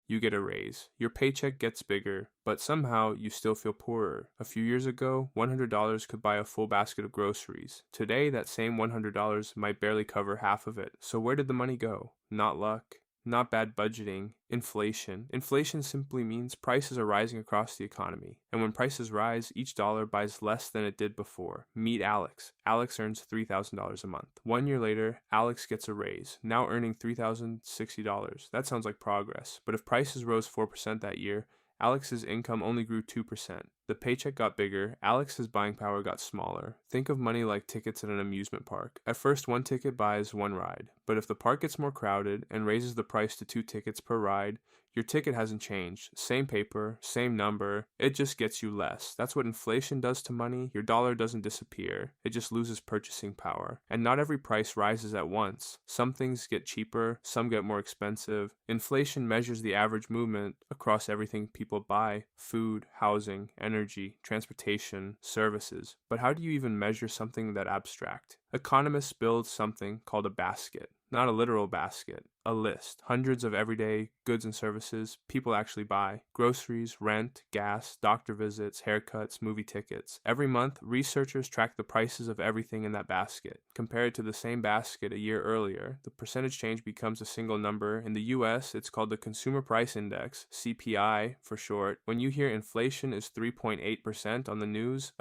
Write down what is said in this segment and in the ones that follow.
you get a raise. Your paycheck gets bigger, but somehow you still feel poorer. A few years ago, $100 could buy a full basket of groceries. Today, that same $100 might barely cover half of it. So where did the money go? Not luck. Not bad budgeting, inflation. Inflation simply means prices are rising across the economy. And when prices rise, each dollar buys less than it did before. Meet Alex. Alex earns $3,000 a month. 1 year later, Alex gets a raise, now earning $3,060. That sounds like progress. But if prices rose 4% that year, Alex's income only grew 2%. The paycheck got bigger, Alex's buying power got smaller. Think of money like tickets at an amusement park. At first, one ticket buys one ride, but if the park gets more crowded and raises the price to 2 tickets per ride, your ticket hasn't changed. Same paper, same number, it just gets you less. That's what inflation does to money. Your dollar doesn't disappear, it just loses purchasing power. And not every price rises at once. Some things get cheaper, some get more expensive. Inflation measures the average movement across everything people buy: food, housing, energy, transportation, services. But how do you even measure something that abstract? Economists build something called a basket. Not a literal basket, a list. Hundreds of everyday goods and services people actually buy: groceries, rent, gas, doctor visits, haircuts, movie tickets. Every month, researchers track the prices of everything in that basket. Compare it to the same basket a year earlier. The percentage change becomes a single number. In the US, it's called the Consumer Price Index, CPI for short. When you hear inflation is 3.8% on the news,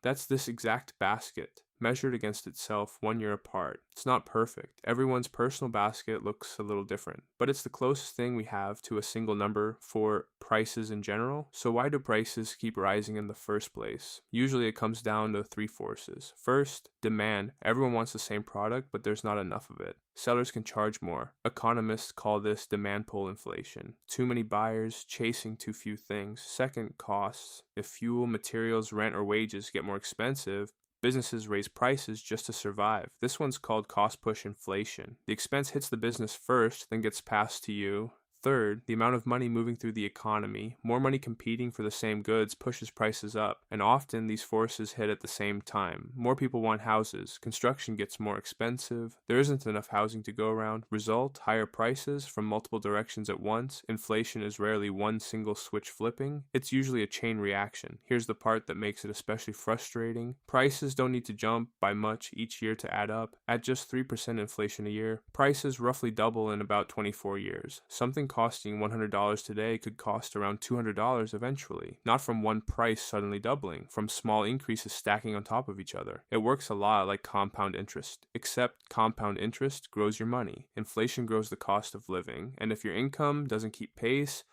that's this exact basket, measured against itself 1 year apart. It's not perfect. Everyone's personal basket looks a little different, but it's the closest thing we have to a single number for prices in general. So why do prices keep rising in the first place? Usually it comes down to three forces. First, demand. Everyone wants the same product, but there's not enough of it. Sellers can charge more. Economists call this demand pull inflation. Too many buyers chasing too few things. Second, costs. If fuel, materials, rent, or wages get more expensive, businesses raise prices just to survive. This one's called cost push inflation. The expense hits the business first, then gets passed to you. Third, the amount of money moving through the economy, more money competing for the same goods, pushes prices up, and often these forces hit at the same time. More people want houses, construction gets more expensive, there isn't enough housing to go around. Result, higher prices from multiple directions at once. Inflation is rarely one single switch flipping, it's usually a chain reaction. Here's the part that makes it especially frustrating. Prices don't need to jump by much each year to add up. At just 3% inflation a year, prices roughly double in about 24 years. Something costing $100 today could cost around $200 eventually, not from one price suddenly doubling, from small increases stacking on top of each other. It works a lot like compound interest, except compound interest grows your money. Inflation grows the cost of living, and if your income doesn't keep pace,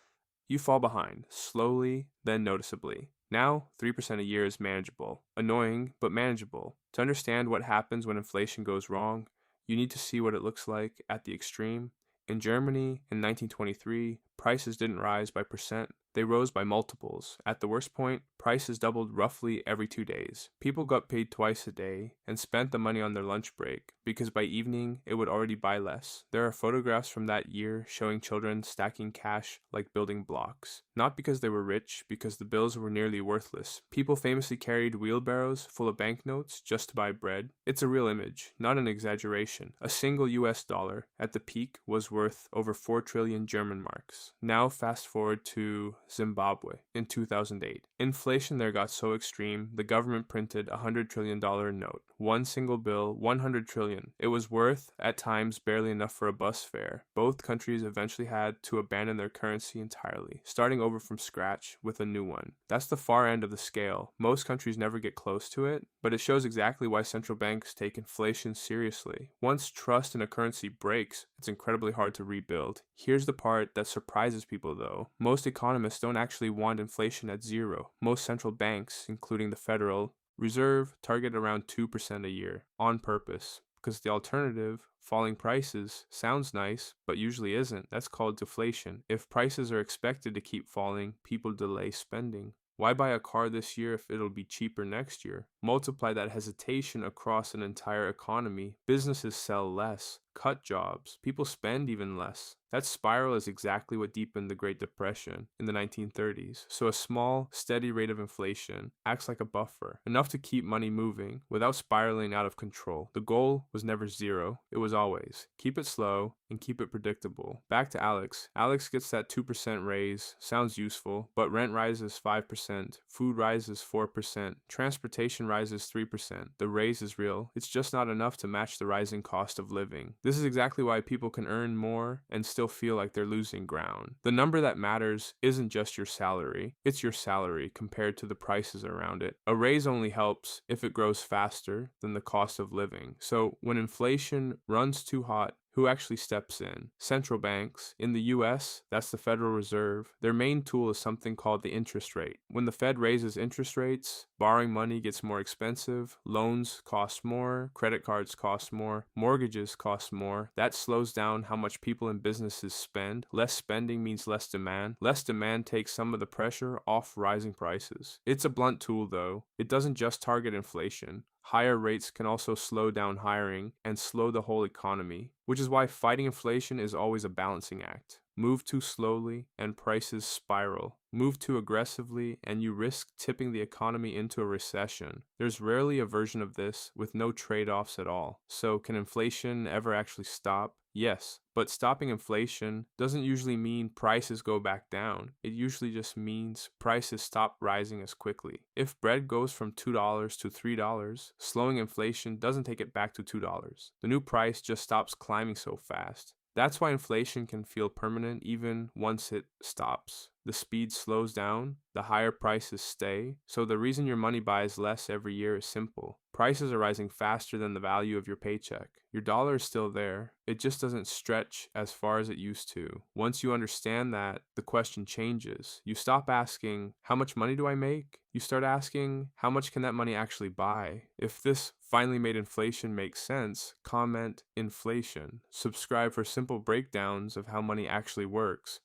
you fall behind, slowly, then noticeably. Now, 3% a year is manageable. Annoying, but manageable. To understand what happens when inflation goes wrong, you need to see what it looks like at the extreme. In Germany, in 1923, prices didn't rise by percent, they rose by multiples. At the worst point, prices doubled roughly every 2 days. People got paid twice a day and spent the money on their lunch break, because by evening, it would already buy less. There are photographs from that year showing children stacking cash like building blocks. Not because they were rich, because the bills were nearly worthless. People famously carried wheelbarrows full of banknotes just to buy bread. It's a real image, not an exaggeration. A single US dollar, at the peak, was worth over 4 trillion German marks. Now fast forward to Zimbabwe in 2008. Inflation there got so extreme, the government printed a $100 trillion note. One single bill, 100 trillion. It was worth, at times, barely enough for a bus fare. Both countries eventually had to abandon their currency entirely, starting over from scratch with a new one. That's the far end of the scale. Most countries never get close to it, but it shows exactly why central banks take inflation seriously. Once trust in a currency breaks, it's incredibly hard to rebuild. Here's the part that surprises people though. Most economists don't actually want inflation at zero. Most central banks, including the Federal Reserve, target around 2% a year, on purpose. Because the alternative, falling prices, sounds nice, but usually isn't. That's called deflation. If prices are expected to keep falling, people delay spending. Why buy a car this year if it'll be cheaper next year? Multiply that hesitation across an entire economy. Businesses sell less. cut jobs, people spend even less. That spiral is exactly what deepened the Great Depression in the 1930s. So a small, steady rate of inflation acts like a buffer, enough to keep money moving without spiraling out of control. The goal was never zero, it was always keep it slow and keep it predictable. Back to Alex. Alex gets that 2% raise, sounds useful, but rent rises 5%, food rises 4%, transportation rises 3%. The raise is real, it's just not enough to match the rising cost of living. This is exactly why people can earn more and still feel like they're losing ground. The number that matters isn't just your salary, it's your salary compared to the prices around it. A raise only helps if it grows faster than the cost of living. So when inflation runs too hot, who actually steps in? Central banks. In the US, that's the Federal Reserve. Their main tool is something called the interest rate. When the Fed raises interest rates, borrowing money gets more expensive, loans cost more, credit cards cost more, mortgages cost more. That slows down how much people and businesses spend. Less spending means less demand. Less demand takes some of the pressure off rising prices. It's a blunt tool though. It doesn't just target inflation. Higher rates can also slow down hiring and slow the whole economy, which is why fighting inflation is always a balancing act. Move too slowly and prices spiral. Move too aggressively and you risk tipping the economy into a recession. There's rarely a version of this with no trade-offs at all. So can inflation ever actually stop? Yes, but stopping inflation doesn't usually mean prices go back down. It usually just means prices stop rising as quickly. If bread goes from $2 to $3, slowing inflation doesn't take it back to $2. The new price just stops climbing so fast. That's why inflation can feel permanent even once it stops. The speed slows down, the higher prices stay, so the reason your money buys less every year is simple. Prices are rising faster than the value of your paycheck. Your dollar is still there, it just doesn't stretch as far as it used to. Once you understand that, the question changes. You stop asking, how much money do I make? You start asking, how much can that money actually buy? If this finally made inflation make sense, comment inflation. Subscribe for simple breakdowns of how money actually works.